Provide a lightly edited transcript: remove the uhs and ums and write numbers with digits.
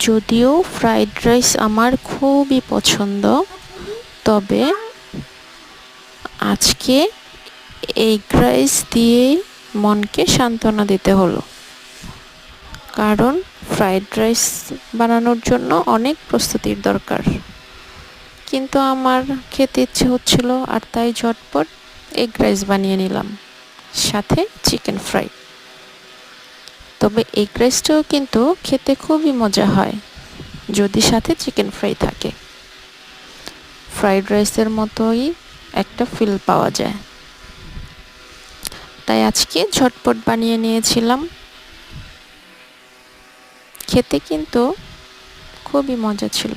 যদিও fried rice আমার খুবই পছন্দ, তবে আজকে এগ রাইস দিয়েই মনকে সান্ত্বনা দিতে হলো। কারণ ফ্রাইড রাইস বানানোর জন্য অনেক প্রস্তুতির দরকার, কিন্তু আমার খেতে ইচ্ছে হচ্ছিল, আর তাই ঝটপট এগ রাইস বানিয়ে নিলাম, সাথে চিকেন ফ্রাই। তবে এগ রাইসটাও কিন্তু খেতে খুবই মজা হয় যদি সাথে চিকেন ফ্রাই থাকে। ফ্রাইড রাইসের মতোই একটা ফিল পাওয়া যায়। তাই আজকে ঝটপট বানিয়ে নিয়েছিলাম। খেতে কিন্তু খুবই মজা ছিল।